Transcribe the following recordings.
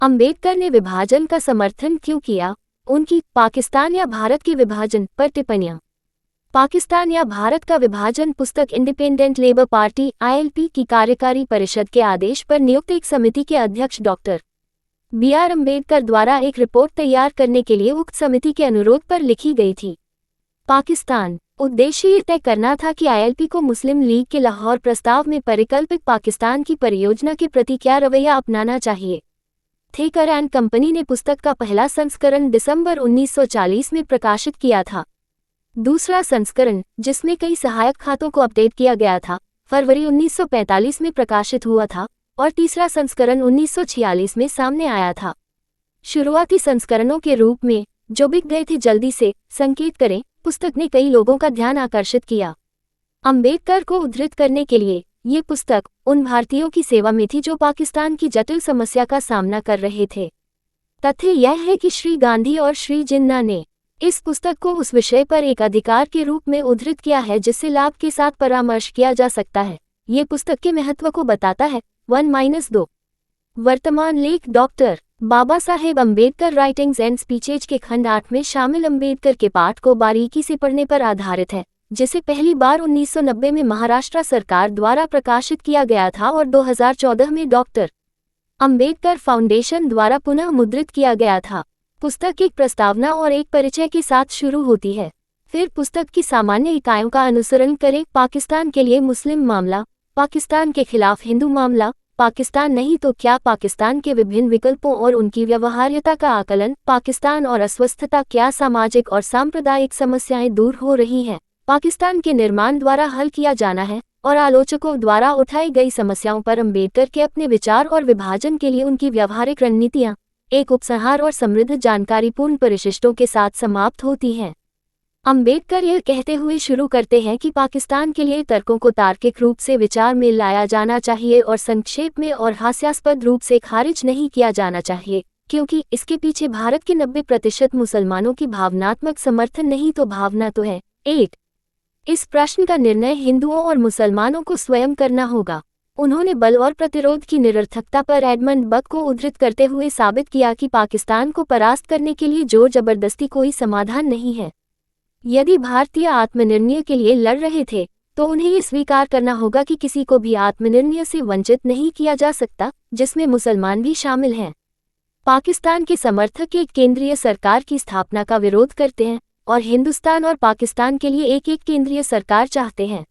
अंबेडकर ने विभाजन का समर्थन क्यों किया? उनकी पाकिस्तान या भारत के विभाजन पर टिप्पणियां। पाकिस्तान या भारत का विभाजन पुस्तक इंडिपेंडेंट लेबर पार्टी (ILP) की कार्यकारी परिषद के आदेश पर नियुक्त एक समिति के अध्यक्ष डॉक्टर BR अम्बेडकर द्वारा एक रिपोर्ट तैयार करने के लिए उक्त समिति के अनुरोध पर लिखी गई थी। पाकिस्तान उद्देश्य ये तय करना था कि ILP को मुस्लिम लीग के लाहौर प्रस्ताव में परिकल्पित पाकिस्तान की परियोजना के प्रति क्या रवैया अपनाना चाहिए। थेकर एंड कंपनी ने पुस्तक का पहला संस्करण दिसंबर 1940 में प्रकाशित किया था। दूसरा संस्करण, जिसमें कई सहायक खातों को अपडेट किया गया था, फरवरी 1945 में प्रकाशित हुआ था और तीसरा संस्करण 1946 में सामने आया था। शुरुआती संस्करणों के रूप में, जो बिक गए थे जल्दी से, संकेत करें, पुस्तक ने कई लोगों का ध्यान आकर्षित किया। अंबेडकर को उद्धृत करने के लिए ये पुस्तक उन भारतीयों की सेवा में थी जो पाकिस्तान की जटिल समस्या का सामना कर रहे थे। तथ्य यह है कि श्री गांधी और श्री जिन्ना ने इस पुस्तक को उस विषय पर एक अधिकार के रूप में उद्धृत किया है जिससे लाभ के साथ परामर्श किया जा सकता है। ये पुस्तक के महत्व को बताता है। 1-2 वर्तमान लेख doctor Baba Saheb Ambedkar writings and speeches के खंड 8 में शामिल अम्बेडकर के पाठ को बारीकी से पढ़ने पर आधारित है, जिसे पहली बार 1990 में महाराष्ट्र सरकार द्वारा प्रकाशित किया गया था और 2014 में डॉक्टर अम्बेडकर फाउंडेशन द्वारा पुनः मुद्रित किया गया था। पुस्तक एक प्रस्तावना और एक परिचय के साथ शुरू होती है। फिर पुस्तक की सामान्य इकाइयों का अनुसरण करें। पाकिस्तान के लिए मुस्लिम मामला, पाकिस्तान के खिलाफ हिंदू मामला, पाकिस्तान नहीं तो क्या, पाकिस्तान के विभिन्न विकल्पों और उनकी व्यवहार्यता का आकलन, पाकिस्तान और अस्वस्थता, क्या सामाजिक और सांप्रदायिक समस्याएं दूर हो रही हैं, पाकिस्तान के निर्माण द्वारा हल किया जाना है, और आलोचकों द्वारा उठाई गई समस्याओं पर अम्बेडकर के अपने विचार और विभाजन के लिए उनकी व्यावहारिक रणनीतियां एक उपसंहार और समृद्ध जानकारीपूर्ण परिशिष्टों के साथ समाप्त होती हैं। अम्बेडकर यह कहते हुए शुरू करते हैं कि पाकिस्तान के लिए तर्कों को तार्किक रूप से विचार में लाया जाना चाहिए और संक्षेप में और हास्यास्पद रूप से खारिज नहीं किया जाना चाहिए, क्योंकि इसके पीछे भारत के 90% मुसलमानों की भावनात्मक समर्थन नहीं तो भावना तो है। 8 इस प्रश्न का निर्णय हिंदुओं और मुसलमानों को स्वयं करना होगा। उन्होंने बल और प्रतिरोध की निरर्थकता पर एडमंड बक को उद्धृत करते हुए साबित किया कि पाकिस्तान को परास्त करने के लिए जोर जबरदस्ती कोई समाधान नहीं है। यदि भारतीय आत्मनिर्णय के लिए लड़ रहे थे, तो उन्हें ये स्वीकार करना होगा कि किसी को भी आत्मनिर्णय से वंचित नहीं किया जा सकता, जिसमें मुसलमान भी शामिल हैं। पाकिस्तान के समर्थक एक केंद्रीय सरकार की स्थापना का विरोध करते हैं और हिंदुस्तान और पाकिस्तान के लिए एक केंद्रीय सरकार चाहते हैं।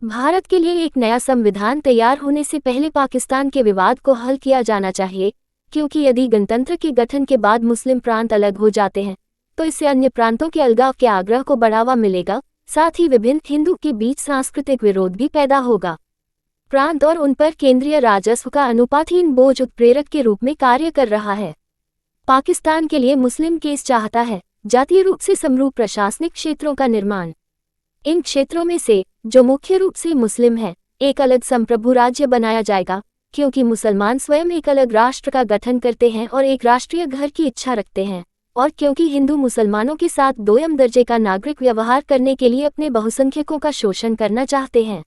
भारत के लिए एक नया संविधान तैयार होने से पहले पाकिस्तान के विवाद को हल किया जाना चाहिए, क्योंकि यदि गणतंत्र के गठन के बाद मुस्लिम प्रांत अलग हो जाते हैं, तो इससे अन्य प्रांतों के अलगाव के आग्रह को बढ़ावा मिलेगा, साथ ही विभिन्न हिंदू के बीच सांस्कृतिक विरोध भी पैदा होगा। प्रांत और उन पर केंद्रीय राजस्व का अनुपातहीन बोझ उत्प्रेरक के रूप में कार्य कर रहा है। पाकिस्तान के लिए मुस्लिम केस चाहता है जातीय रूप से समरूप प्रशासनिक क्षेत्रों का निर्माण। इन क्षेत्रों में से, जो मुख्य रूप से मुस्लिम हैं, एक अलग संप्रभु राज्य बनाया जाएगा, क्योंकि मुसलमान स्वयं एक अलग राष्ट्र का गठन करते हैं और एक राष्ट्रीय घर की इच्छा रखते हैं, और क्योंकि हिंदू मुसलमानों के साथ दोयम दर्जे का नागरिक व्यवहार करने के लिए अपने बहुसंख्यकों का शोषण करना चाहते हैं।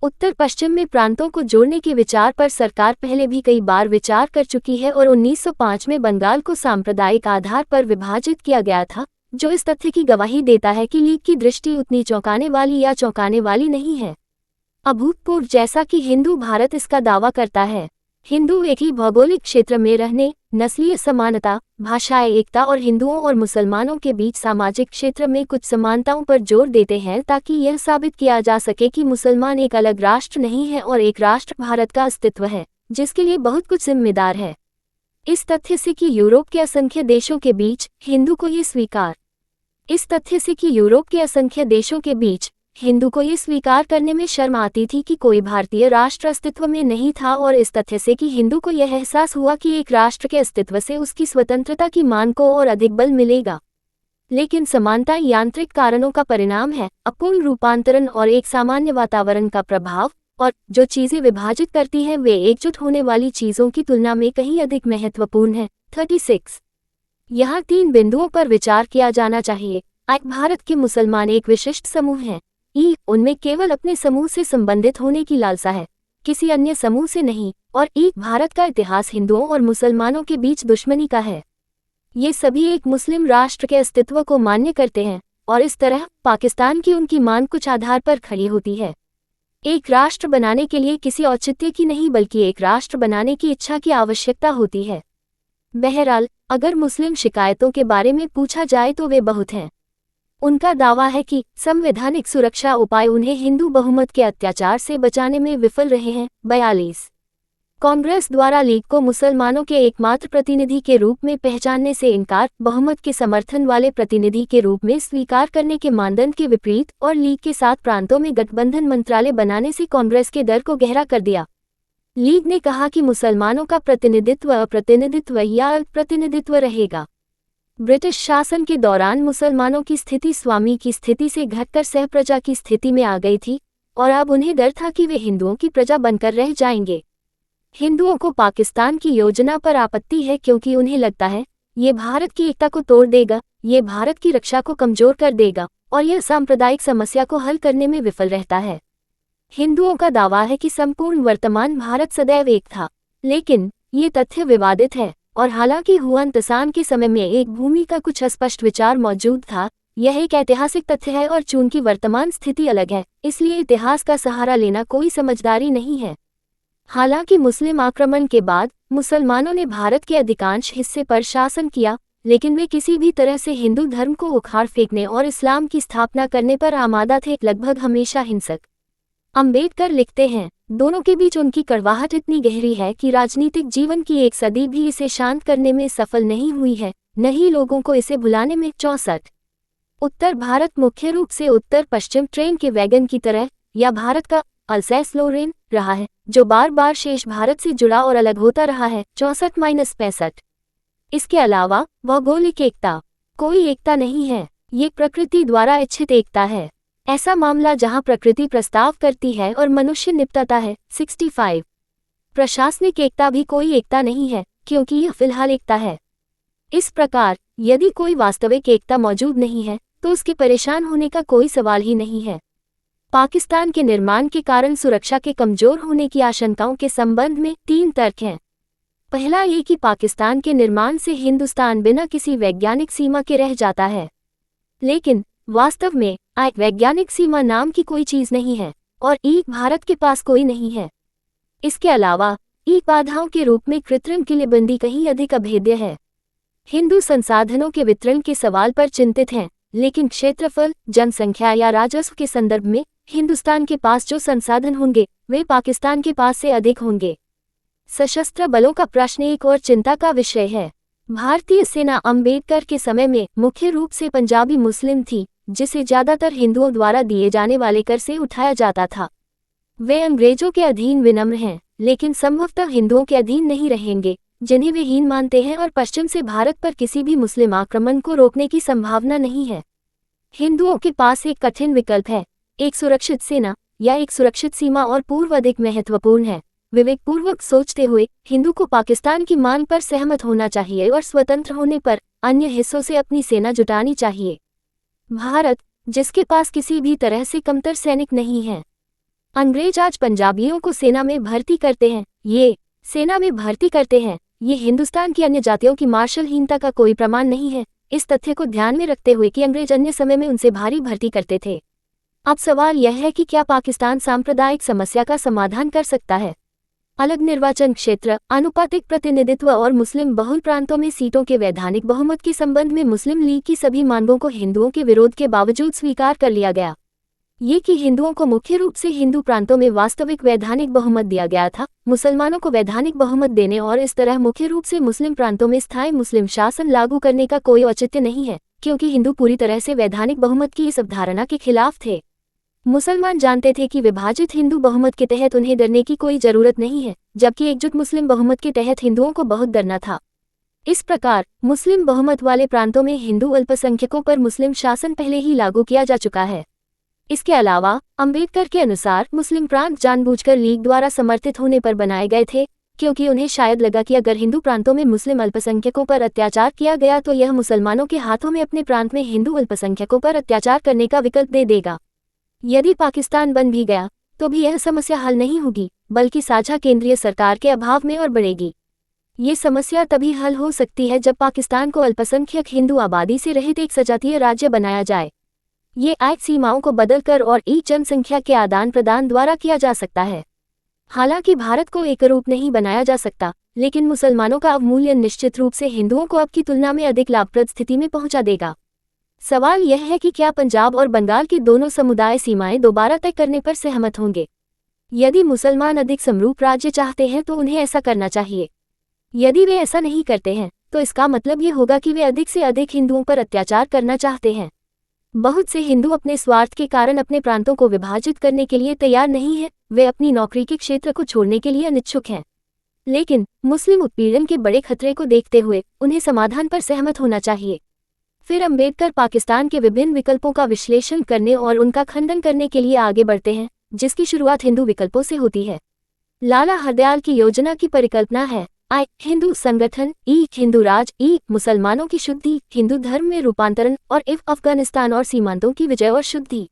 उत्तर पश्चिम में प्रांतों को जोड़ने के विचार पर सरकार पहले भी कई बार विचार कर चुकी है और 1905 में बंगाल को सांप्रदायिक आधार पर विभाजित किया गया था, जो इस तथ्य की गवाही देता है कि लीग की दृष्टि उतनी चौंकाने वाली या चौंकाने वाली नहीं है। अभूतपूर्व जैसा कि हिंदू भारत इसका दावा करता है। हिंदू एक ही भौगोलिक क्षेत्र में रहने, नस्लीय समानता, भाषाई एकता और हिंदुओं और मुसलमानों के बीच सामाजिक क्षेत्र में कुछ समानताओं पर जोर देते हैं ताकि यह साबित किया जा सके कि मुसलमान एक अलग राष्ट्र नहीं है और एक राष्ट्र भारत का अस्तित्व है, जिसके लिए बहुत कुछ जिम्मेदार है। इस तथ्य से कि यूरोप के असंख्य देशों के बीच हिंदू को ये स्वीकार इस तथ्य से कि यूरोप के असंख्य देशों के बीच हिंदू को ये स्वीकार करने में शर्म आती थी कि कोई भारतीय राष्ट्र अस्तित्व में नहीं था, और इस तथ्य से कि हिंदू को यह एहसास हुआ कि एक राष्ट्र के अस्तित्व से उसकी स्वतंत्रता की मांग को और अधिक बल मिलेगा। लेकिन समानता यांत्रिक कारणों का परिणाम है, अपूर्ण रूपांतरण और एक सामान्य वातावरण का प्रभाव, और जो चीजें विभाजित करती हैं वे एकजुट होने वाली चीजों की तुलना में कहीं अधिक महत्वपूर्ण है। 36 यहाँ 3 बिंदुओं पर विचार किया जाना चाहिए। भारत के मुसलमान एक विशिष्ट समूह हैं। उनमें केवल अपने समूह से संबंधित होने की लालसा है। किसी अन्य समूह से नहीं, और एक भारत का इतिहास हिंदुओं और मुसलमानों के बीच दुश्मनी का है। ये सभी एक मुस्लिम राष्ट्र के अस्तित्व को मान्य करते हैं, और इस तरह पाकिस्तान की उनकी मांग कुछ आधार पर खड़ी होती है। एक राष्ट्र बनाने के लिए किसी औचित्य की नहीं बल्कि एक राष्ट्र बनाने की इच्छा की आवश्यकता होती है। बहरहाल, अगर मुस्लिम शिकायतों के बारे में पूछा जाए तो वे बहुत हैं। उनका दावा है कि संवैधानिक सुरक्षा उपाय उन्हें हिंदू बहुमत के अत्याचार से बचाने में विफल रहे हैं। 42 कांग्रेस द्वारा लीग को मुसलमानों के एकमात्र प्रतिनिधि के रूप में पहचानने से इनकार, बहुमत के समर्थन वाले प्रतिनिधि के रूप में स्वीकार करने के मानदंड के विपरीत, और लीग के 7 प्रांतों में गठबंधन मंत्रालय बनाने से कांग्रेस के डर को गहरा कर दिया। लीग ने कहा कि मुसलमानों का प्रतिनिधित्व अप्रतिनिधित्व या अल्पप्रतिनिधित्व रहेगा। ब्रिटिश शासन के दौरान मुसलमानों की स्थिति स्वामी की स्थिति से घटकर सहप्रजा की स्थिति में आ गई थी, और अब उन्हें डर था कि वे हिंदुओं की प्रजा बनकर रह जाएंगे। हिंदुओं को पाकिस्तान की योजना पर आपत्ति है क्योंकि उन्हें लगता है ये भारत की एकता को तोड़ देगा, ये भारत की रक्षा को कमजोर कर देगा, और यह सांप्रदायिक समस्या को हल करने में विफल रहता है। हिंदुओं का दावा है कि संपूर्ण वर्तमान भारत सदैव एक था, लेकिन ये तथ्य विवादित है, और हालांकि हुआन त्सांग के समय में एक भूमि का कुछ अस्पष्ट विचार मौजूद था, यह एक ऐतिहासिक तथ्य है और चूंकि वर्तमान स्थिति अलग है, इसलिए इतिहास का सहारा लेना कोई समझदारी नहीं है। हालांकि मुस्लिम आक्रमण के बाद मुसलमानों ने भारत के अधिकांश हिस्से पर शासन किया, लेकिन वे किसी भी तरह से हिंदू धर्म को उखाड़ फेंकने और इस्लाम की स्थापना करने पर आमादा थे, लगभग हमेशा हिंसक। अंबेडकर लिखते हैं, दोनों के बीच उनकी कड़वाहट इतनी गहरी है कि राजनीतिक जीवन की एक सदी भी इसे शांत करने में सफल नहीं हुई है, न ही लोगों को इसे भुलाने में। 64 उत्तर भारत मुख्य रूप से उत्तर पश्चिम ट्रेन के वैगन की तरह या भारत का अल्सैस लोरेन रहा है, जो बार बार शेष भारत से जुड़ा और अलग होता रहा है। 64-65 इसके अलावा भौगोलिक एकता, कोई एकता नहीं है, ये प्रकृति द्वारा इच्छित एकता है। ऐसा मामला जहां प्रकृति प्रस्ताव करती है और मनुष्य निपटता है। 65 प्रशासनिक एकता भी कोई एकता नहीं है, क्योंकि यह फिलहाल एकता है। इस प्रकार यदि कोई वास्तविक एकता मौजूद नहीं है तो उसके परेशान होने का कोई सवाल ही नहीं है। पाकिस्तान के निर्माण के कारण सुरक्षा के कमजोर होने की आशंकाओं के संबंध में 3 तर्क हैं। पहला ये कि पाकिस्तान के निर्माण से हिंदुस्तान बिना किसी वैज्ञानिक सीमा के रह जाता है, लेकिन वास्तव में वैज्ञानिक सीमा नाम की कोई चीज नहीं है, और एक भारत के पास कोई नहीं है। इसके अलावा एक बाधाओं के रूप में कृत्रिम किलेबंदी कहीं अधिक अभेद्य है। हिंदू संसाधनों के वितरण के सवाल पर चिंतित हैं, लेकिन क्षेत्रफल, जनसंख्या या राजस्व के संदर्भ में हिंदुस्तान के पास जो संसाधन होंगे वे पाकिस्तान के पास से अधिक होंगे। सशस्त्र बलों का प्रश्न एक और चिंता का विषय है। भारतीय सेना अंबेडकर के समय में मुख्य रूप से पंजाबी मुस्लिम थी, जिसे ज्यादातर हिंदुओं द्वारा दिए जाने वाले कर से उठाया जाता था। वे अंग्रेजों के अधीन विनम्र हैं, लेकिन संभवतः हिंदुओं के अधीन नहीं रहेंगे, जिन्हें वे हीन मानते हैं, और पश्चिम से भारत पर किसी भी मुस्लिम आक्रमण को रोकने की संभावना नहीं है। हिंदुओं के पास एक कठिन विकल्प है, एक सुरक्षित सेना या एक सुरक्षित सीमा, और पूर्व अधिक महत्वपूर्ण है। विवेकपूर्वक सोचते हुए हिंदू को पाकिस्तान की मांग पर सहमत होना चाहिए और स्वतंत्र होने पर अन्य हिस्सों से अपनी सेना जुटानी चाहिए। भारत, जिसके पास किसी भी तरह से कमतर सैनिक नहीं है। अंग्रेज आज पंजाबियों को सेना में भर्ती करते हैं, ये हिंदुस्तान की अन्य जातियों की मार्शलहीनता का कोई प्रमाण नहीं है, इस तथ्य को ध्यान में रखते हुए कि अंग्रेज अन्य समय में उनसे भारी भर्ती करते थे। अब सवाल यह है कि क्या पाकिस्तान सांप्रदायिक समस्या का समाधान कर सकता है? अलग निर्वाचन क्षेत्र, आनुपातिक प्रतिनिधित्व और मुस्लिम बहुल प्रांतों में सीटों के वैधानिक बहुमत के संबंध में मुस्लिम लीग की सभी मांगों को हिंदुओं के विरोध के बावजूद स्वीकार कर लिया गया। ये कि हिंदुओं को मुख्य रूप से हिंदू प्रांतों में वास्तविक वैधानिक बहुमत दिया गया था, मुसलमानों को वैधानिक बहुमत देने और इस तरह मुख्य रूप से मुस्लिम प्रांतों में स्थायी मुस्लिम शासन लागू करने का कोई औचित्य नहीं है, क्योंकि हिंदू पूरी तरह से वैधानिक बहुमत की इस अवधारणा के खिलाफ थे। मुसलमान जानते थे कि विभाजित हिंदू बहुमत के तहत उन्हें डरने की कोई जरूरत नहीं है, जबकि एकजुट मुस्लिम बहुमत के तहत हिंदुओं को बहुत डरना था। इस प्रकार मुस्लिम बहुमत वाले प्रांतों में हिंदू अल्पसंख्यकों पर मुस्लिम शासन पहले ही लागू किया जा चुका है। इसके अलावा अंबेडकर के अनुसार मुस्लिम प्रांत जानबूझकर लीग द्वारा समर्थित होने पर बनाए गए थे, क्योंकि उन्हें शायद लगा कि अगर हिंदू प्रांतों में मुस्लिम अल्पसंख्यकों पर अत्याचार किया गया तो यह मुसलमानों के हाथों में अपने प्रांत में हिंदू अल्पसंख्यकों पर अत्याचार करने का विकल्प दे देगा। यदि पाकिस्तान बन भी गया तो भी यह समस्या हल नहीं होगी, बल्कि साझा केंद्रीय सरकार के अभाव में और बढ़ेगी। ये समस्या तभी हल हो सकती है जब पाकिस्तान को अल्पसंख्यक हिंदू आबादी से रहित एक सजातीय राज्य बनाया जाए। ये आयत सीमाओं को बदलकर और ई जनसंख्या के आदान प्रदान द्वारा किया जा सकता है। हालांकि भारत को एकरूप नहीं बनाया जा सकता, लेकिन मुसलमानों का अवमूल्यन निश्चित रूप से हिंदुओं को अब की तुलना में अधिक लाभप्रद स्थिति में पहुंचा देगा। सवाल यह है कि क्या पंजाब और बंगाल के दोनों समुदाय सीमाएं दोबारा तय करने पर सहमत होंगे। यदि मुसलमान अधिक समरूप राज्य चाहते हैं तो उन्हें ऐसा करना चाहिए। यदि वे ऐसा नहीं करते हैं तो इसका मतलब ये होगा कि वे अधिक से अधिक हिंदुओं पर अत्याचार करना चाहते हैं। बहुत से हिंदू अपने स्वार्थ के कारण अपने प्रांतों को विभाजित करने के लिए तैयार नहीं हैं, वे अपनी नौकरी के क्षेत्र को छोड़ने के लिए अनिच्छुक हैं। लेकिन मुस्लिम उत्पीड़न के बड़े खतरे को देखते हुए उन्हें समाधान पर सहमत होना चाहिए। फिर अम्बेडकर पाकिस्तान के विभिन्न विकल्पों का विश्लेषण करने और उनका खंडन करने के लिए आगे बढ़ते हैं, जिसकी शुरुआत हिंदू विकल्पों से होती है। लाला हरदयाल की योजना की परिकल्पना है आई हिंदू संगठन, ई हिंदू राज, ई मुसलमानों की शुद्धि, हिंदू धर्म में रूपांतरण और इफ अफगानिस्तान और सीमांतों की विजय और शुद्धि।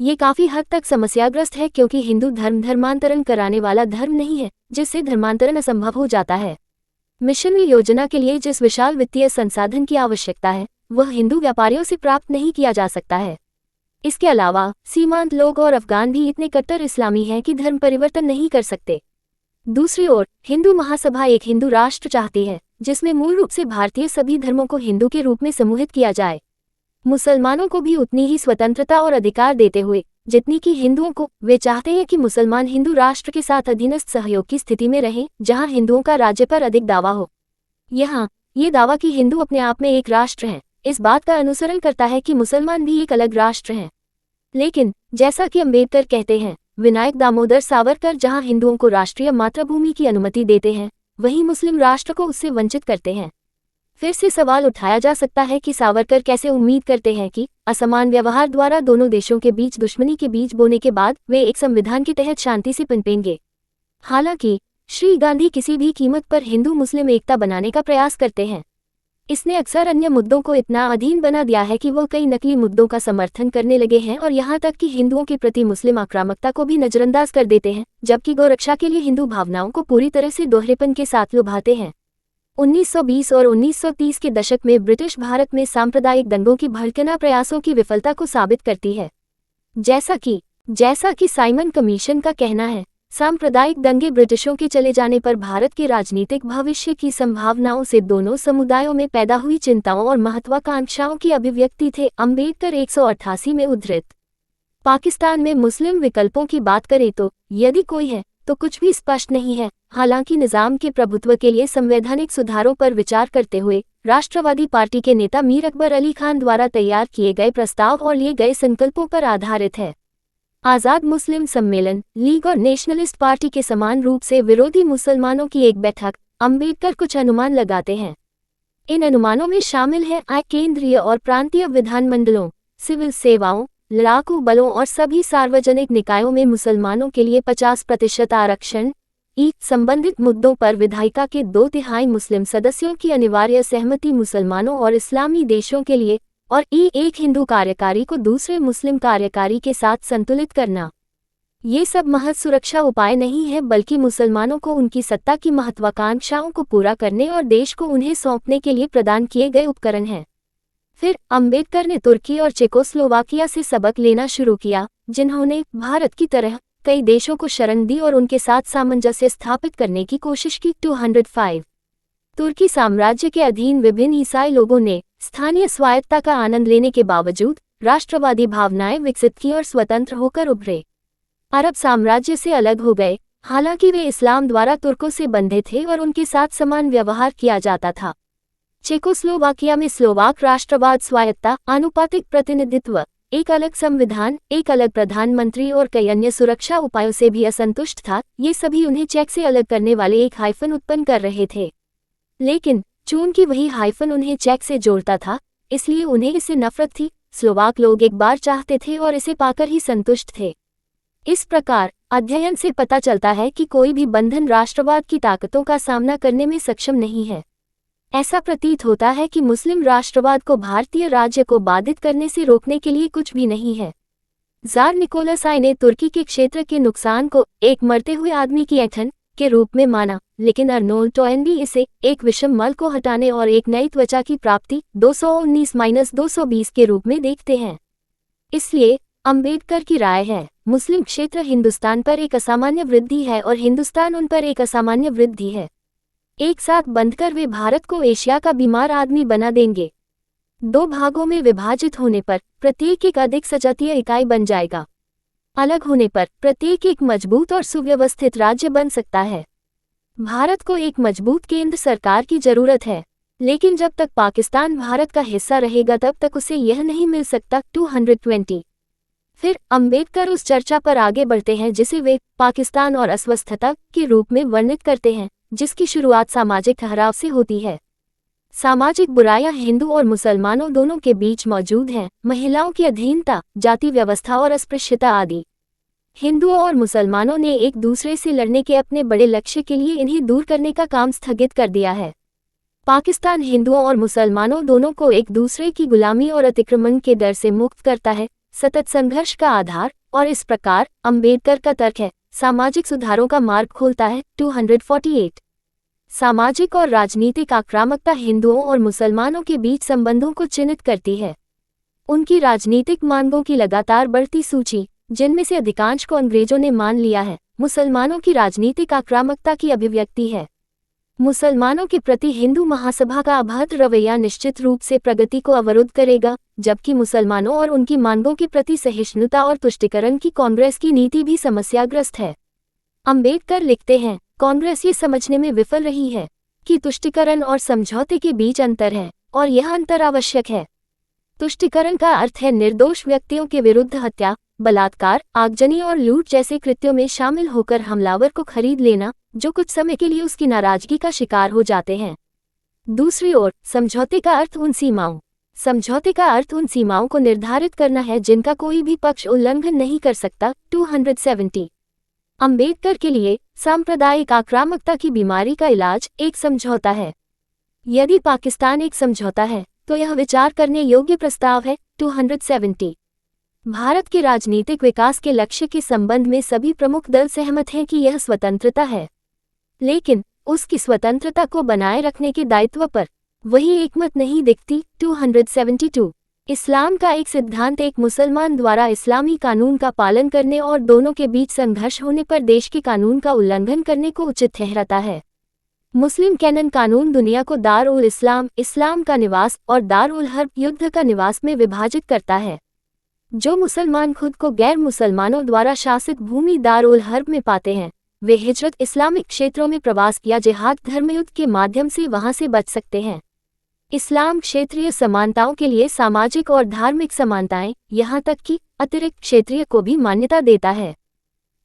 ये काफी हद तक समस्याग्रस्त है क्योंकि हिंदू धर्म धर्मांतरण कराने वाला धर्म नहीं है, जिससे धर्मांतरण असंभव हो जाता है। मिशनरी योजना के लिए जिस विशाल वित्तीय संसाधन की आवश्यकता है वह हिंदू व्यापारियों से प्राप्त नहीं किया जा सकता है। इसके अलावा सीमांत लोग और अफगान भी इतने कट्टर इस्लामी हैं कि धर्म परिवर्तन नहीं कर सकते। दूसरी ओर हिंदू महासभा एक हिंदू राष्ट्र चाहती है जिसमें मूल रूप से भारतीय सभी धर्मों को हिंदू के रूप में समूहित किया जाए, मुसलमानों को भी उतनी ही स्वतंत्रता और अधिकार देते हुए जितनी कि हिंदुओं को। वे चाहते हैं कि मुसलमान हिंदू राष्ट्र के साथ अधीनस्थ सहयोग की स्थिति में रहें जहां हिंदुओं का राज्य पर अधिक दावा हो। यहाँ ये दावा कि हिंदू अपने आप में एक राष्ट्र हैं इस बात का अनुसरण करता है कि मुसलमान भी एक अलग राष्ट्र हैं। लेकिन जैसा कि अम्बेडकर कहते हैं, विनायक दामोदर सावरकर जहां हिंदुओं को राष्ट्रीय मातृभूमि की अनुमति देते हैं वहीं मुस्लिम राष्ट्र को उससे वंचित करते हैं। फिर से सवाल उठाया जा सकता है कि सावरकर कैसे उम्मीद करते हैं कि असमान व्यवहार द्वारा दोनों देशों के बीच दुश्मनी के बीज बोने के बाद वे एक संविधान के तहत शांति से पनपेंगे। हालांकि श्री गांधी किसी भी कीमत पर हिंदू मुस्लिम एकता बनाने का प्रयास करते हैं। इसने अक्सर अन्य मुद्दों को इतना अधीन बना दिया है कि वो कई नकली मुद्दों का समर्थन करने लगे हैं और यहाँ तक कि हिंदुओं के प्रति मुस्लिम आक्रामकता को भी नजरअंदाज कर देते हैं, जबकि गौरक्षा के लिए हिंदू भावनाओं को पूरी तरह से दोहरेपन के साथ लुभाते हैं। 1920 और 1930 के दशक में ब्रिटिश भारत में सांप्रदायिक दंगों की भड़कना प्रयासों की विफलता को साबित करती है। जैसा कि साइमन कमीशन का कहना है, सांप्रदायिक दंगे ब्रिटिशों के चले जाने पर भारत के राजनीतिक भविष्य की संभावनाओं से दोनों समुदायों में पैदा हुई चिंताओं और महत्वाकांक्षाओं की अभिव्यक्ति थे। अम्बेडकर 188 में उद्धृत। पाकिस्तान में मुस्लिम विकल्पों की बात करें तो यदि कोई है तो कुछ भी स्पष्ट नहीं है। हालांकि निजाम के प्रभुत्व के लिए संवैधानिक सुधारों पर विचार करते हुए राष्ट्रवादी पार्टी के नेता मीर अकबर अली खान द्वारा तैयार किए गए प्रस्ताव और लिए गए संकल्पों पर आधारित है। आज़ाद मुस्लिम सम्मेलन, लीग और नेशनलिस्ट पार्टी के समान रूप से विरोधी मुसलमानों की एक बैठक। अम्बेडकर कुछ अनुमान लगाते हैं। इन अनुमानों में शामिल हैं केंद्रीय और प्रांतीय विधानमंडलों, सिविल सेवाओं, लड़ाकू बलों और सभी सार्वजनिक निकायों में मुसलमानों के लिए 50% आरक्षण। संबंधित मुद्दों पर विधायिका के 2/3 मुस्लिम सदस्यों की अनिवार्य सहमति मुसलमानों और इस्लामी देशों के लिए, और एक हिंदू कार्यकारी को दूसरे मुस्लिम कार्यकारी के साथ संतुलित करना। ये सब महज सुरक्षा उपाय नहीं है बल्कि मुसलमानों को उनकी सत्ता की महत्वाकांक्षाओं को पूरा करने और देश को उन्हें सौंपने के लिए प्रदान किए गए उपकरण हैं। फिर अम्बेडकर ने तुर्की और चेकोस्लोवाकिया से सबक लेना शुरू किया, जिन्होंने भारत की तरह कई देशों को शरण दी और उनके साथ सामंजस्य स्थापित करने की कोशिश की। 205 तुर्की साम्राज्य के अधीन विभिन्न ईसाई लोगों ने स्थानीय स्वायत्तता का आनंद लेने के बावजूद राष्ट्रवादी भावनाएं विकसित की और स्वतंत्र होकर उभरे। अरब साम्राज्य से अलग हो गए, हालांकि वे इस्लाम द्वारा तुर्कों से बंधे थे और उनके साथ समान व्यवहार किया जाता था। चेकोस्लोवाकिया में स्लोवाक राष्ट्रवाद, स्वायत्तता, आनुपातिक प्रतिनिधित्व, एक अलग संविधान, एक अलग प्रधानमंत्री और कई अन्य सुरक्षा उपायों से भी असंतुष्ट था। ये सभी उन्हें चेक से अलग करने वाले एक हाइफन उत्पन्न कर रहे थे, लेकिन चूंकि वही हाइफन उन्हें चेक से जोड़ता था, इसलिए उन्हें इससे नफरत थी। स्लोवाक लोग एक बार चाहते थे और इसे पाकर ही संतुष्ट थे। इस प्रकार अध्ययन से पता चलता है कि कोई भी बंधन राष्ट्रवाद की ताकतों का सामना करने में सक्षम नहीं है। ऐसा प्रतीत होता है कि मुस्लिम राष्ट्रवाद को भारतीय राज्य को बाधित करने से रोकने के लिए कुछ भी नहीं है। जार निकोलस आई ने तुर्की के क्षेत्र के नुकसान को एक मरते हुए आदमी की ऐंठन के रूप में माना, लेकिन अर्नोल्ड टॉयनबी इसे एक विषम मल को हटाने और एक नई त्वचा की प्राप्ति 219-220 के रूप में देखते हैं। इसलिए अंबेडकर की राय है, मुस्लिम क्षेत्र हिंदुस्तान पर एक असामान्य वृद्धि है और हिंदुस्तान उन पर एक असामान्य वृद्धि है। एक साथ बंधकर वे भारत को एशिया का बीमार आदमी बना देंगे। दो भागों में विभाजित होने पर प्रत्येक एक अधिक सजातीय इकाई बन जाएगा। अलग होने पर प्रत्येक एक मजबूत और सुव्यवस्थित राज्य बन सकता है। भारत को एक मजबूत केंद्र सरकार की जरूरत है, लेकिन जब तक पाकिस्तान भारत का हिस्सा रहेगा तब तक उसे यह नहीं मिल सकता। 220। फिर अंबेडकर उस चर्चा पर आगे बढ़ते हैं जिसे वे पाकिस्तान और अस्वस्थता के रूप में वर्णित करते हैं, जिसकी शुरुआत सामाजिक ठहराव से होती है। सामाजिक बुराइयां हिंदू और मुसलमानों दोनों के बीच मौजूद हैं, महिलाओं की अधीनता, जाति व्यवस्था और अस्पृश्यता आदि। हिंदुओं और मुसलमानों ने एक दूसरे से लड़ने के अपने बड़े लक्ष्य के लिए इन्हें दूर करने का काम स्थगित कर दिया है। पाकिस्तान हिंदुओं और मुसलमानों दोनों को एक दूसरे की गुलामी और अतिक्रमण के डर से मुक्त करता है, सतत संघर्ष का आधार, और इस प्रकार अंबेडकर का तर्क है, सामाजिक सुधारों का मार्ग खोलता है। 248। सामाजिक और राजनीतिक आक्रामकता हिंदुओं और मुसलमानों के बीच संबंधों को चिन्हित करती है। उनकी राजनीतिक मांगों की लगातार बढ़ती सूची, जिनमें से अधिकांश को अंग्रेजों ने मान लिया है, मुसलमानों की राजनीतिक आक्रामकता की अभिव्यक्ति है। मुसलमानों के प्रति हिंदू महासभा का अभद्र रवैया निश्चित रूप से प्रगति को अवरुद्ध करेगा, जबकि मुसलमानों और उनकी मांगों के प्रति सहिष्णुता और तुष्टीकरण की कांग्रेस की नीति भी समस्याग्रस्त है। अंबेडकर लिखते हैं, कांग्रेस ये समझने में विफल रही है कि तुष्टीकरण और समझौते के बीच अंतर है, और यह अंतर आवश्यक है। तुष्टीकरण का अर्थ है निर्दोष व्यक्तियों के विरुद्ध हत्या, बलात्कार, आगजनी और लूट जैसे कृत्यों में शामिल होकर हमलावर को खरीद लेना, जो कुछ समय के लिए उसकी नाराजगी का शिकार हो जाते हैं। दूसरी ओर समझौते का अर्थ उन सीमाओं को निर्धारित करना है जिनका कोई भी पक्ष उल्लंघन नहीं कर सकता। 270। अंबेडकर के लिए सांप्रदायिक आक्रामकता की बीमारी का इलाज एक समझौता है। यदि पाकिस्तान एक समझौता है तो यह विचार करने योग्य प्रस्ताव है। 270। भारत के राजनीतिक विकास के लक्ष्य के संबंध में सभी प्रमुख दल सहमत हैं कि यह स्वतंत्रता है, लेकिन उसकी स्वतंत्रता को बनाए रखने के दायित्व पर वही एकमत नहीं दिखती। 272। इस्लाम का एक सिद्धांत एक मुसलमान द्वारा इस्लामी कानून का पालन करने और दोनों के बीच संघर्ष होने पर देश के कानून का उल्लंघन करने को उचित ठहराता है। मुस्लिम कैनन कानून दुनिया को दार उल इस्लाम, इस्लाम का निवास, और दार उल हर्ब, युद्ध का निवास में विभाजित करता है। जो मुसलमान खुद को गैर मुसलमानों द्वारा शासित भूमि दार उल हर्ब में पाते हैं, वे हिजरत, इस्लामिक क्षेत्रों में प्रवास या जिहाद, धर्मयुद्ध के माध्यम से वहां से बच सकते हैं। इस्लाम क्षेत्रीय समानताओं के लिए सामाजिक और धार्मिक समानताएं, यहाँ तक कि अतिरिक्त क्षेत्रीय को भी मान्यता देता है।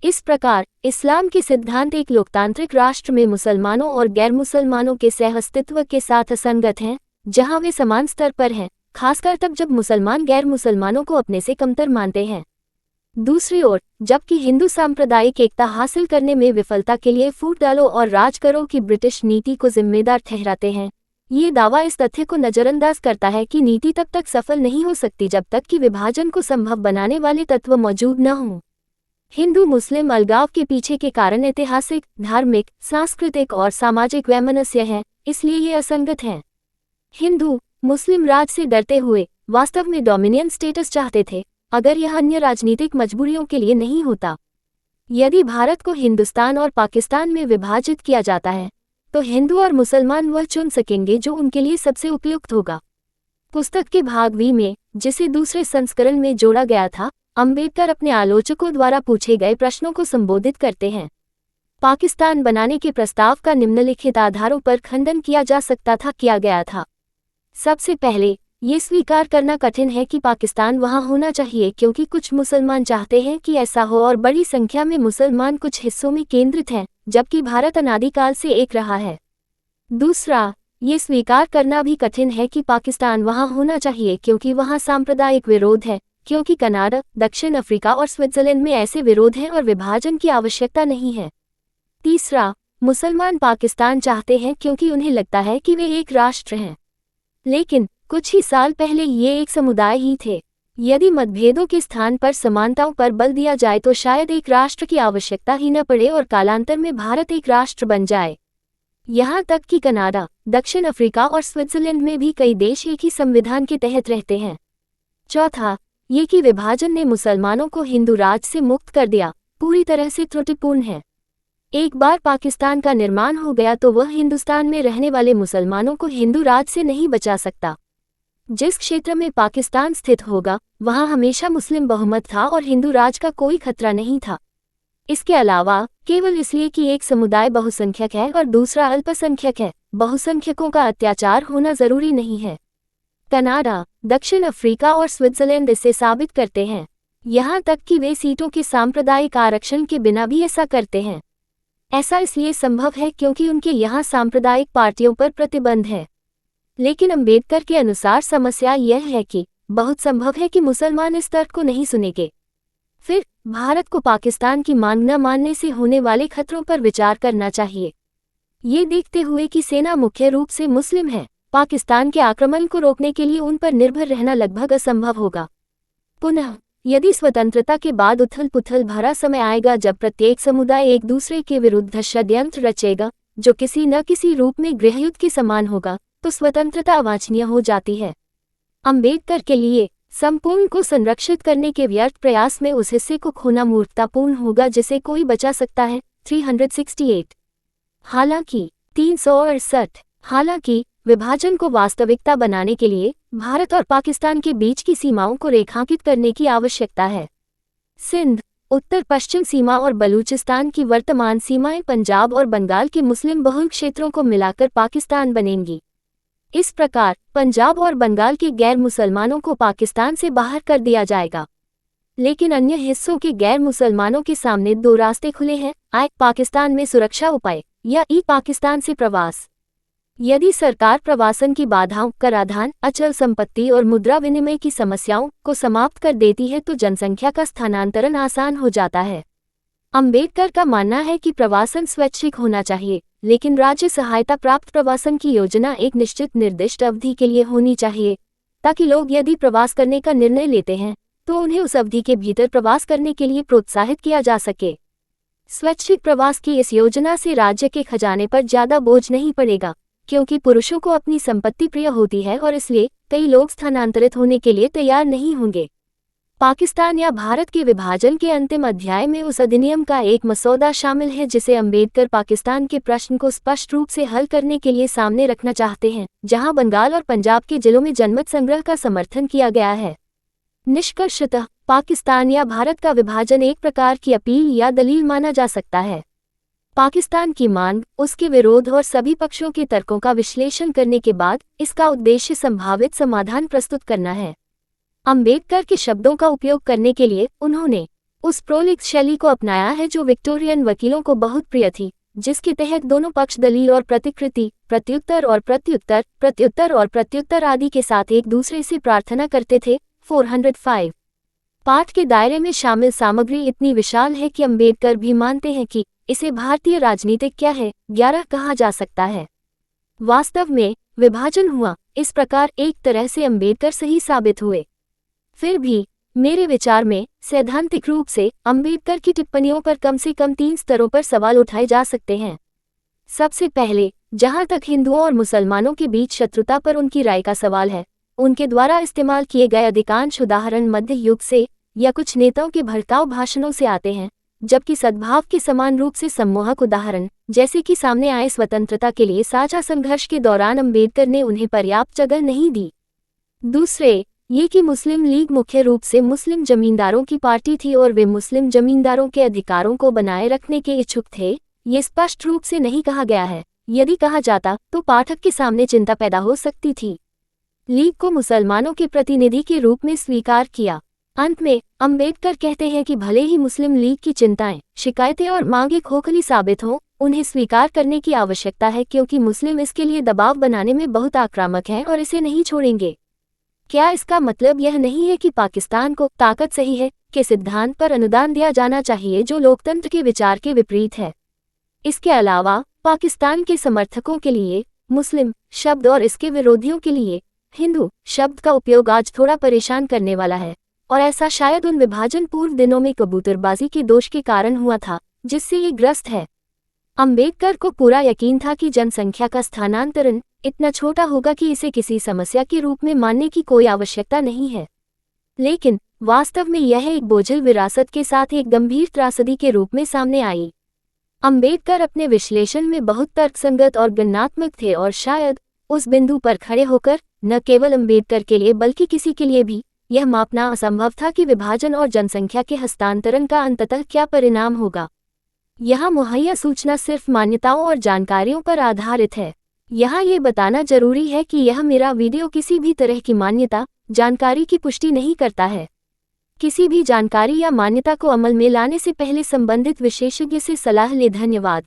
इस प्रकार इस्लाम के सिद्धांत एक लोकतांत्रिक राष्ट्र में मुसलमानों और गैर मुसलमानों के सहअस्तित्व के साथ असंगत हैं, जहां वे समान स्तर पर हैं, खासकर तब जब मुसलमान गैर मुसलमानों को अपने से कमतर मानते हैं। दूसरी ओर जबकि हिंदू सांप्रदायिक एकता हासिल करने में विफलता के लिए फूट डालो और राज करो की ब्रिटिश नीति को जिम्मेदार ठहराते हैं, ये दावा इस तथ्य को नजरअंदाज करता है कि नीति तब तक सफल नहीं हो सकती जब तक कि विभाजन को संभव बनाने वाले तत्व मौजूद न हों। हिंदू मुस्लिम अलगाव के पीछे के कारण ऐतिहासिक, धार्मिक, सांस्कृतिक और सामाजिक वैमनस्य हैं, इसलिए ये असंगत हैं। हिंदू मुस्लिम राज से डरते हुए वास्तव में डोमिनियन स्टेटस चाहते थे, अगर यह अन्य राजनीतिक मजबूरियों के लिए नहीं होता। यदि भारत को हिंदुस्तान और पाकिस्तान में विभाजित किया जाता है तो हिंदू और मुसलमान वह चुन सकेंगे जो उनके लिए सबसे उपयुक्त होगा। पुस्तक के भाग वी में, जिसे दूसरे संस्करण में जोड़ा गया था, अंबेडकर अपने आलोचकों द्वारा पूछे गए प्रश्नों को संबोधित करते हैं। पाकिस्तान बनाने के प्रस्ताव का निम्नलिखित आधारों पर खंडन किया जा सकता था, किया गया था। सबसे पहले ये स्वीकार करना कठिन है कि पाकिस्तान वहां होना चाहिए क्योंकि कुछ मुसलमान चाहते हैं कि ऐसा हो और बड़ी संख्या में मुसलमान कुछ हिस्सों में केंद्रित हैं, जबकि भारत अनादिकाल से एक रहा है। दूसरा, ये स्वीकार करना भी कठिन है कि पाकिस्तान वहां होना चाहिए क्योंकि वहां सांप्रदायिक विरोध है, क्योंकि कनाडा, दक्षिण अफ्रीका और स्विट्जरलैंड में ऐसे विरोध हैं और विभाजन की आवश्यकता नहीं है। तीसरा, मुसलमान पाकिस्तान चाहते हैं क्योंकि उन्हें लगता है कि वे एक राष्ट्र हैं, लेकिन कुछ ही साल पहले ये एक समुदाय ही थे। यदि मतभेदों के स्थान पर समानताओं पर बल दिया जाए तो शायद एक राष्ट्र की आवश्यकता ही न पड़े और कालांतर में भारत एक राष्ट्र बन जाए। यहाँ तक कि कनाडा, दक्षिण अफ्रीका और स्विट्जरलैंड में भी कई देश एक ही संविधान के तहत रहते हैं। चौथा, ये कि विभाजन ने मुसलमानों को हिंदू राज से मुक्त कर दिया, पूरी तरह से त्रुटिपूर्ण है। एक बार पाकिस्तान का निर्माण हो गया तो वह हिंदुस्तान में रहने वाले मुसलमानों को हिंदू राज से नहीं बचा सकता। जिस क्षेत्र में पाकिस्तान स्थित होगा वहां हमेशा मुस्लिम बहुमत था और हिंदू राज का कोई खतरा नहीं था। इसके अलावा केवल इसलिए कि एक समुदाय बहुसंख्यक है और दूसरा अल्पसंख्यक है, बहुसंख्यकों का अत्याचार होना जरूरी नहीं है। कनाडा, दक्षिण अफ्रीका और स्विट्जरलैंड इसे साबित करते हैं। यहाँ तक कि वे सीटों के सांप्रदायिक आरक्षण के बिना भी ऐसा करते हैं। ऐसा इसलिए संभव है क्योंकि उनके यहाँ सांप्रदायिक पार्टियों पर प्रतिबंध है। लेकिन अंबेडकर के अनुसार समस्या यह है कि बहुत संभव है कि मुसलमान इस तर्क को नहीं सुनेंगे। फिर भारत को पाकिस्तान की मांग न मानने से होने वाले खतरों पर विचार करना चाहिए। ये देखते हुए कि सेना मुख्य रूप से मुस्लिम है, पाकिस्तान के आक्रमण को रोकने के लिए उन पर निर्भर रहना लगभग असंभव होगा। पुनः यदि स्वतंत्रता के बाद उथल पुथल भरा समय आएगा जब प्रत्येक समुदाय एक दूसरे के विरुद्ध षड्यंत्र रचेगा जो किसी न किसी रूप में गृहयुद्ध के समान होगा, तो स्वतंत्रता अवांछनीय हो जाती है। अंबेडकर के लिए संपूर्ण को संरक्षित करने के व्यर्थ प्रयास में उस हिस्से को खोना मूर्खतापूर्ण होगा जिसे कोई बचा सकता है। 368 हालांकि 368 हालांकि विभाजन को वास्तविकता बनाने के लिए भारत और पाकिस्तान के बीच की सीमाओं को रेखांकित करने की आवश्यकता है। सिंध, उत्तर पश्चिम सीमा और बलूचिस्तान की वर्तमान सीमाएं पंजाब और बंगाल के मुस्लिम बहुल क्षेत्रों को मिलाकर पाकिस्तान बनेंगी। इस प्रकार पंजाब और बंगाल के गैर मुसलमानों को पाकिस्तान से बाहर कर दिया जाएगा। लेकिन अन्य हिस्सों के गैर मुसलमानों के सामने दो रास्ते खुले हैं: आए पाकिस्तान में सुरक्षा उपाय या ई पाकिस्तान से प्रवास। यदि सरकार प्रवासन की बाधाओं, कराधान, अचल संपत्ति और मुद्रा विनिमय की समस्याओं को समाप्त कर देती है तो जनसंख्या का स्थानांतरण आसान हो जाता है। अंबेडकर का मानना है कि प्रवासन स्वैच्छिक होना चाहिए, लेकिन राज्य सहायता प्राप्त प्रवासन की योजना एक निश्चित निर्दिष्ट अवधि के लिए होनी चाहिए, ताकि लोग यदि प्रवास करने का निर्णय लेते हैं तो उन्हें उस अवधि के भीतर प्रवास करने के लिए प्रोत्साहित किया जा सके। स्वैच्छिक प्रवास की इस योजना से राज्य के खजाने पर ज्यादा बोझ नहीं पड़ेगा, क्योंकि पुरुषों को अपनी संपत्ति प्रिय होती है और इसलिए कई लोग स्थानांतरित होने के लिए तैयार नहीं होंगे। पाकिस्तान या भारत के विभाजन के अंतिम अध्याय में उस अधिनियम का एक मसौदा शामिल है जिसे अंबेडकर पाकिस्तान के प्रश्न को स्पष्ट रूप से हल करने के लिए सामने रखना चाहते हैं, जहां बंगाल और पंजाब के जिलों में जनमत संग्रह का समर्थन किया गया है। निष्कर्षतः पाकिस्तान या भारत का विभाजन एक प्रकार की अपील या दलील माना जा सकता है। पाकिस्तान की मांग, उसके विरोध और सभी पक्षों के तर्कों का विश्लेषण करने के बाद इसका उद्देश्य संभावित समाधान प्रस्तुत करना है। अंबेडकर के शब्दों का उपयोग करने के लिए उन्होंने उस प्रोलिक्स शैली को अपनाया है जो विक्टोरियन वकीलों को बहुत प्रिय थी, जिसके तहत दोनों पक्ष दलील और प्रतिकृति, प्रत्युत्तर और प्रत्युत्तर, प्रत्युत्तर और प्रत्युत्तर आदि के साथ एक दूसरे से प्रार्थना करते थे। 405 पाठ के दायरे में शामिल सामग्री इतनी विशाल है कि अंबेडकर भी मानते हैं कि इसे भारतीय राजनीतिक क्या है 11 कहा जा सकता है। वास्तव में विभाजन हुआ, इस प्रकार एक तरह से अंबेडकर सही साबित हुए। फिर भी मेरे विचार में सैद्धांतिक रूप से अंबेडकर की टिप्पणियों पर कम से कम 3 स्तरों पर सवाल उठाए जा सकते हैं। सबसे पहले, जहां तक हिंदुओं और मुसलमानों के बीच शत्रुता पर उनकी राय का सवाल है, उनके द्वारा इस्तेमाल किए गए अधिकांश उदाहरण मध्य युग से या कुछ नेताओं के भड़काऊ भाषणों से आते हैं, जबकि सद्भाव के समान रूप से सम्मोहक उदाहरण, जैसे कि सामने आए स्वतंत्रता के लिए साझा संघर्ष के दौरान अंबेडकर ने उन्हें पर्याप्त जगह नहीं दी। दूसरे, ये कि मुस्लिम लीग मुख्य रूप से मुस्लिम जमींदारों की पार्टी थी और वे मुस्लिम जमींदारों के अधिकारों को बनाए रखने के इच्छुक थे। ये स्पष्ट रूप से नहीं कहा गया है, यदि कहा जाता तो पाठक के सामने चिंता पैदा हो सकती थी। लीग को मुसलमानों के प्रतिनिधि के रूप में स्वीकार किया। अंत में अंबेडकर कहते हैं कि भले ही मुस्लिम लीग की चिंताएं, शिकायतें और मांगें खोखली साबित हों, उन्हें स्वीकार करने की आवश्यकता है क्योंकि मुस्लिम इसके लिए दबाव बनाने में बहुत आक्रामक हैं और इसे नहीं छोड़ेंगे। क्या इसका मतलब यह नहीं है कि पाकिस्तान को ताकत सही है के सिद्धांत पर अनुदान दिया जाना चाहिए जो लोकतंत्र के विचार के विपरीत है? इसके अलावा पाकिस्तान के समर्थकों के लिए मुस्लिम शब्द और इसके विरोधियों के लिए हिंदू शब्द का उपयोग आज थोड़ा परेशान करने वाला है, और ऐसा शायद उन विभाजन पूर्व दिनों में कबूतरबाजी के दोष के कारण हुआ था जिससे ये ग्रस्त है। अंबेडकर को पूरा यकीन था कि जनसंख्या का स्थानांतरण इतना छोटा होगा कि इसे किसी समस्या के रूप में मानने की कोई आवश्यकता नहीं है, लेकिन वास्तव में यह एक बोझिल विरासत के साथ एक गंभीर त्रासदी के रूप में सामने आई। अंबेडकर अपने विश्लेषण में बहुत तर्कसंगत और गणनात्मक थे और शायद उस बिंदु पर खड़े होकर न केवल अंबेडकर के लिए बल्कि किसी के लिए भी यह मापना असंभव था कि विभाजन और जनसंख्या के हस्तांतरण का अंततः क्या परिणाम होगा। यहाँ मुहैया सूचना सिर्फ मान्यताओं और जानकारियों पर आधारित है। यहाँ ये बताना जरूरी है कि यह मेरा वीडियो किसी भी तरह की मान्यता जानकारी की पुष्टि नहीं करता है। किसी भी जानकारी या मान्यता को अमल में लाने से पहले संबंधित विशेषज्ञ से सलाह लें। धन्यवाद।